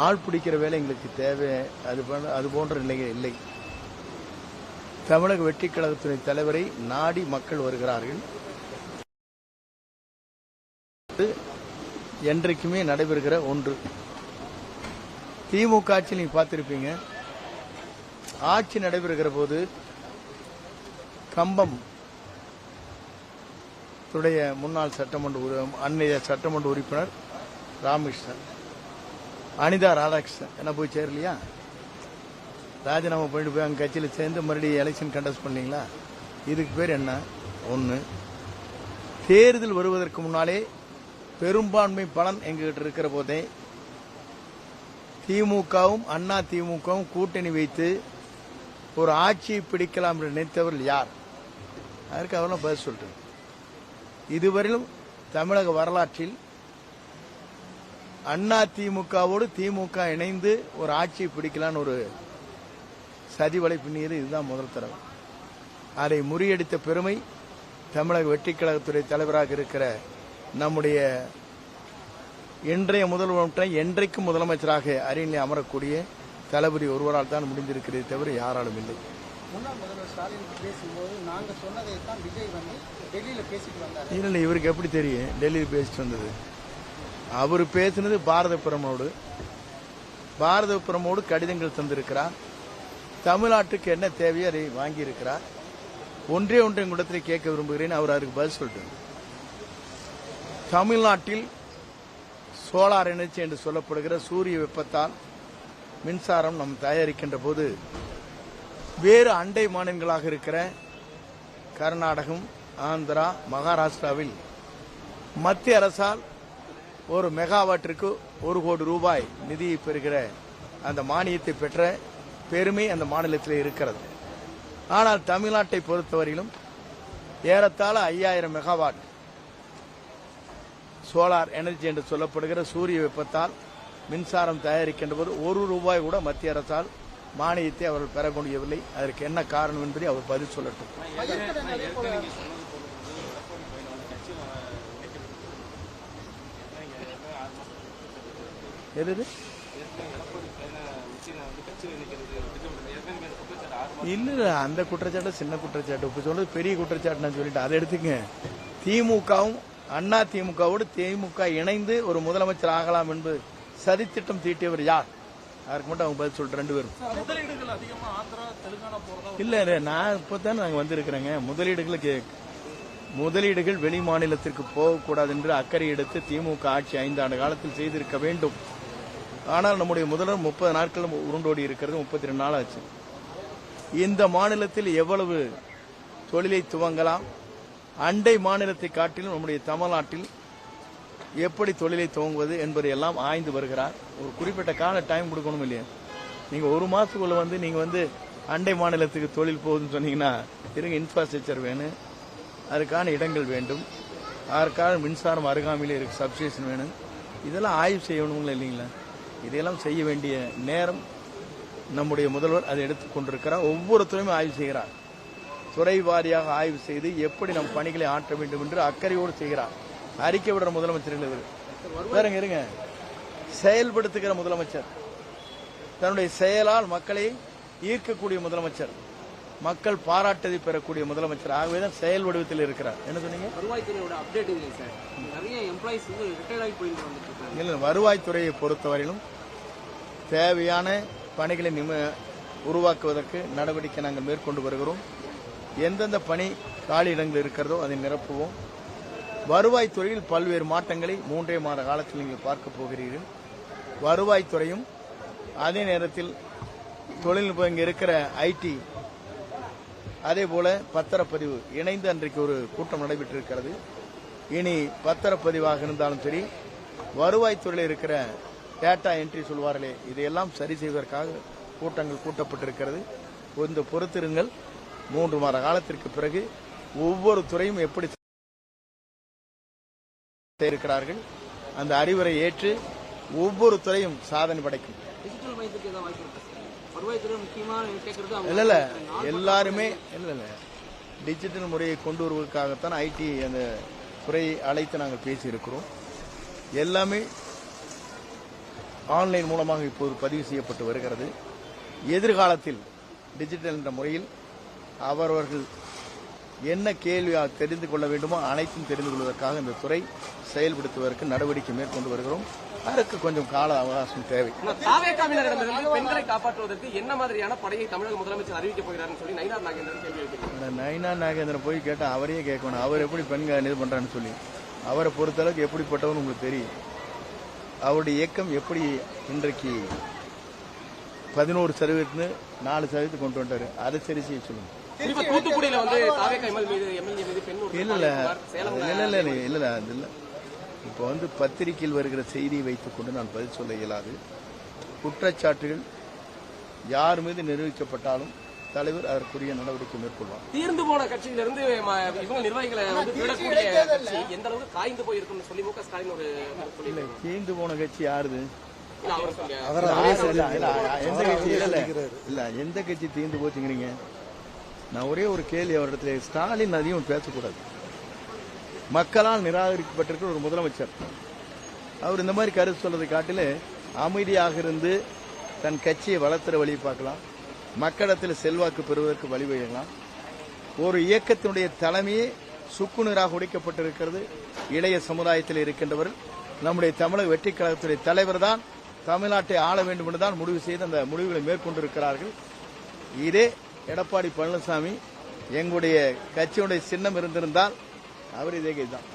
ஆள் பிடிக்கிற வேலை எங்களுக்கு தேவை, அது போன்ற நிலைகள் இல்லை. தமிழக வெற்றிக் கழகத்தின் தலைவரை நாடி மக்கள் வருகிறார்கள். என்றைக்குமே நடைபெறுகிற ஒன்று. திமுக ஆட்சி நீங்க பார்த்திருப்பீங்க. ஆட்சி நடைபெறுகிற போது கம்பம் முன்னாள் அன்னைய சட்டமன்ற உறுப்பினர் ராமகிருஷ்ணன், அனிதா ராதாகிருஷ்ணன் என்ன போய் சேரலையா? ராஜினாமா பண்ணிட்டு போய் அங்க கட்சியில் சேர்ந்து மறுபடியும் எலெக்ஷன் கண்டஸ்ட் பண்ணீங்களா? இதுக்கு பேர் என்ன? ஒன்று, தேர்தல் வருவதற்கு முன்னாலே பெரும்பான்மை பலன் எங்ககிட்ட இருக்கிற போதே திமுகவும் அண்ணா திமுகவும் கூட்டணி வைத்து ஒரு ஆட்சியை பிடிக்கலாம் என்று நினைத்தவர்கள் யார்? அதற்கு அவரெல்லாம் பதில் சொல்றேன். இதுவரையிலும் தமிழக வரலாற்றில் அண்ணா திமுகவோடு திமுக இணைந்து ஒரு ஆட்சியை பிடிக்கலான்னு ஒரு சதி வலைப்பின்னீர் இதுதான் முதல் தடவை. அதை முறியடித்த பெருமை தமிழக வெற்றிக் கழகத்துறை தலைவராக இருக்கிற நம்முடைய இன்றைய முதல்வர், என்றைக்கும் முதலமைச்சராக அரியணை அமரக்கூடிய தளபதி ஒருவரால் தான் முடிந்திருக்கிறதே தவிர யாராலும் இல்லை. முன்னாள் முதல்வர் ஸ்டாலின் பேசும்போது நாங்கள் சொன்னதை தான் விஜய் வந்து டெல்லியில் பேசிட்டு வந்தார். இல்லை, இவருக்கு எப்படி தெரியும் டெல்லியில் பேசிட்டு வந்தது? அவர் பேசினது பாரத பிரமோடு கடிதங்கள் தந்திருக்கிறார். தமிழ்நாட்டுக்கு என்ன தேவையோ அதை வாங்கியிருக்கிறார். ஒன்றே இடத்தில் கேட்க விரும்புகிறேன், அவர் அதுக்கு பதில் சொல்லிட்டு. தமிழ்நாட்டில் சோலார் எனர்ஜி என்று சொல்லப்படுகிற சூரிய வெப்பத்தால் மின்சாரம் நாம் தயாரிக்கின்ற போது வேறு அண்டை மாநிலங்களாக இருக்கிற கர்நாடகம், ஆந்திரா, மகாராஷ்டிராவில் மத்திய அரசால் ஒரு மெகாவாட்டிற்கு 1 கோடி ரூபாய் நிதியை பெறுகிற அந்த மானியத்தை பெற்ற பெருமை அந்த மாநிலத்தில் இருக்கிறது. ஆனால் தமிழ்நாட்டை பொறுத்தவரையிலும் ஏறத்தாழ 5000 மெகாவாட் சோலார் எனர்ஜி என்று சொல்லப்படுகிற சூரிய வெப்பத்தால் மின்சாரம் தயாரிக்கின்ற போது 1 ரூபாய் கூட மத்திய அரசால் மானியத்தை அவர்கள் பெற முடியவில்லை. அதற்கு என்ன காரணம் என்பதை அவர் பதில் சொல்லட்டும். இல்ல, அந்த குற்றச்சாட்டு சின்ன குற்றச்சாட்டு. இப்ப சொல்றது பெரிய குற்றச்சாட்டு நான் சொல்லிட்டு அதை எடுத்துங்க. திமுகவும் அண்ணா திமுகவோடு திமுக இணைந்து ஒரு முதலமைச்சர் ஆகலாம் என்று சதித்திட்டம் தீட்டியவர் யார்? அதுக்கு மட்டும் அவங்க பதில் சொல்லிட்டு 2 பேரும். இல்ல, நான் இப்பதான் நாங்க வந்திருக்கிறேங்க. முதலீடுகள் வெளி மாநிலத்திற்கு போகக்கூடாது என்று அக்கறை எடுத்து திமுக ஆட்சி 5 ஆண்டு காலத்தில் செய்திருக்க வேண்டும். ஆனால் நம்முடைய முதல்வர் 30 நாட்கள் உருண்டோடி இருக்கிறது, 32 நாள் ஆச்சு. இந்த மாநிலத்தில் எவ்வளவு தொழிலை துவங்கலாம், அண்டை மாநிலத்தை காட்டிலும் நம்முடைய தமிழ்நாட்டில் எப்படி தொழிலை துவங்குவது என்பதை எல்லாம் ஆய்ந்து வருகிறார். ஒரு குறிப்பிட்ட கால டைம் கொடுக்கணும் இல்லையா? நீங்க 1 மாசத்துக்குள்ள நீங்க அண்டை மாநிலத்துக்கு தொழில் போகுதுன்னு சொன்னீங்கன்னா இருங்க, இன்ஃப்ராஸ்ட்ரக்சர் வேணும், அதுக்கான இடங்கள் வேண்டும், அதற்கான மின்சாரம் அருகாமையிலே இருக்கு, சப்ஸ்டேஷன் வேணும், இதெல்லாம் ஆய்வு செய்யணுங்களா இல்லைங்களா? இதையெல்லாம் செய்ய வேண்டிய நேரம் நம்முடைய முதல்வர் அதை எடுத்துக் கொண்டிருக்கிறார். ஒவ்வொரு துறையும் ஆய்வு செய்கிறார். துறை வாரியாக ஆய்வு செய்து எப்படி நம் பணிகளை ஆற்ற வேண்டும் என்று அக்கறையோடு செய்கிறார். அறிக்கை விடுற முதலமைச்சர்கள் வேறங்க இருங்க, செயல்படுத்துகிற முதலமைச்சர், தன்னுடைய செயலால் மக்களை ஈர்க்கக்கூடிய முதலமைச்சர், மக்கள் பாராட்டதை பெறக்கூடிய முதலமைச்சர். ஆகவேதான் செயல் வடிவத்தில் இருக்கிறார். என்ன சொன்னீங்க? வருவாய்த்துறையோட அப்டேட் இல்லை சார். நிறைய எம்ப்ளாயிஸ் ரிட்டையர்ட் ஆகி போயிட்டு வந்துட்டு. இல்லை, வருவாய்த்துறையை பொறுத்தவரையிலும் தேவையான பணிகளை உருவாக்குவதற்கு நடவடிக்கை நாங்கள் மேற்கொண்டு வருகிறோம். எந்தெந்த பணி காலி இடங்கள் இருக்கிறதோ அதை நிரப்புவோம். வருவாய்த்துறையில் பல்வேறு மாற்றங்களை 3 மாத காலத்தில் நீங்கள் பார்க்க போகிறீர்கள். வருவாய்த்துறையும் அதே நேரத்தில் தொழில்நுட்பம் இங்கே இருக்கிற ஐடி, அதே போல பத்திரப்பதிவு இணைந்து அன்றைக்கு ஒரு கூட்டம் நடைபெற்றிருக்கிறது. இனி பத்திரப்பதிவாக இருந்தாலும் சரி, வருவாய்த்துறையில் இருக்கிற டேட்டா என்ட்ரி சொல்வார்களே, இதையெல்லாம் சரி செய்வதற்காக கூட்டங்கள் கூட்டப்பட்டிருக்கிறது. கொஞ்சம் பொறுத்திருங்கள். 3 மாத காலத்திற்கு பிறகு ஒவ்வொரு துறையும் எப்படி இருக்கிறார்கள் அந்த அறிவுரை ஏற்று ஒவ்வொரு துறையும் சாதனை படைக்கும். இல்ல எல்லாருமே இல்ல டிஜிட்டல் முறையை கொண்டு வருவதற்காகத்தான் ஐடி அந்த துறையை அழைத்து நாங்கள் பேசியிருக்கிறோம். எல்லாமே ஆன்லைன் மூலமாக இப்போது பதிவு செய்யப்பட்டு வருகிறது. எதிர்காலத்தில் டிஜிட்டல் என்ற முறையில் அவரவர்கள் என்ன கேள்வி தெரிந்து கொள்ள வேண்டுமோ அனைத்தும் தெரிந்து கொள்வதற்காக இந்த துறை செயல்படுத்துவதற்கு நடவடிக்கை மேற்கொண்டு வருகிறோம். அதற்கு கொஞ்சம் கால அவகாசம் தேவை. தாவேகாவினரிடமிருந்து பெண்களை காப்பாற்றுவதற்கு என்ன மாதிரியான படையை தமிழக முதலமைச்சர் அறிவிக்கப் போகிறார்னு சொல்லி நயினார் நாகேந்திரன் கேள்வி எழுப்பியிருக்கிறார். நயினார் நாகேந்திரன் போய் கேட்டா அவரையே கேட்கணும். அவர் எப்படி பெண்கள் இது பண்றான்னு சொல்லி அவரை பொறுத்தளவுக்கு எப்படிப்பட்டவன்னு உங்களுக்கு தெரியும். அவருடைய இயக்கம் எப்படி இன்றைக்கு 11% 4% கொண்டு வந்துட்டாரு. அதை சரி செய்ய சொல்லுங்க. தூத்துக்குடியில வந்து தாவேகா எம்எல்ஏ மீது பெண் இல்ல இப்போ வந்து பத்திரிகையில் வருகிற செய்தியை வைத்துக் கொண்டு நான் பதில் சொல்ல இயலாது. குற்றச்சாட்டுகள் யார் மீது நிரூபிக்கப்பட்டாலும் தலைவர் அதற்குரிய நடவடிக்கை மேற்கொள்வார். தீர்ந்து போன கட்சியிலிருந்து இவங்க நிர்வாகிகளை வந்து விடக்கூடிய கட்சி எந்த அளவுக்கு காய்ந்து போயிருக்குன்னு சொல்லி முக ஸ்டாலின் ஒரு தீர்ந்து போன கட்சி யாருது? எந்த கட்சி தீர்ந்து போச்சுங்கிறீங்க? நான் ஒரே ஒரு கேள்வி அவரிடத்துல, ஸ்டாலின் அதையும் பேசக்கூடாது. மக்களால் நிராகரிக்கப்பட்டிருக்கிற ஒரு முதலமைச்சர் அவர் இந்த மாதிரி கருத்து சொல்றதை காட்டில அமைதியாக இருந்து தன் கட்சியை வளர்த்துற வழி பார்க்கலாம், மக்களிடத்தில் செல்வாக்கு பெறுவதற்கு வழிவகைக்கலாம். ஒரு இயக்கத்தினுடைய தலைமையே சுக்குநீராக உடைக்கப்பட்டிருக்கிறது. இளைய சமுதாயத்தில் இருக்கின்றவர்கள் நம்முடைய தமிழக வெற்றி கழகத்துடைய தலைவர் தான் தமிழ்நாட்டை ஆள வேண்டும் என்றுதான் முடிவு செய்து அந்த முடிவுகளை மேற்கொண்டிருக்கிறார்கள். இதே எடப்பாடி பழனிசாமி எங்களுடைய கட்சியுடைய சின்னம் இருந்திருந்தால் அவர் இதே கைதான்.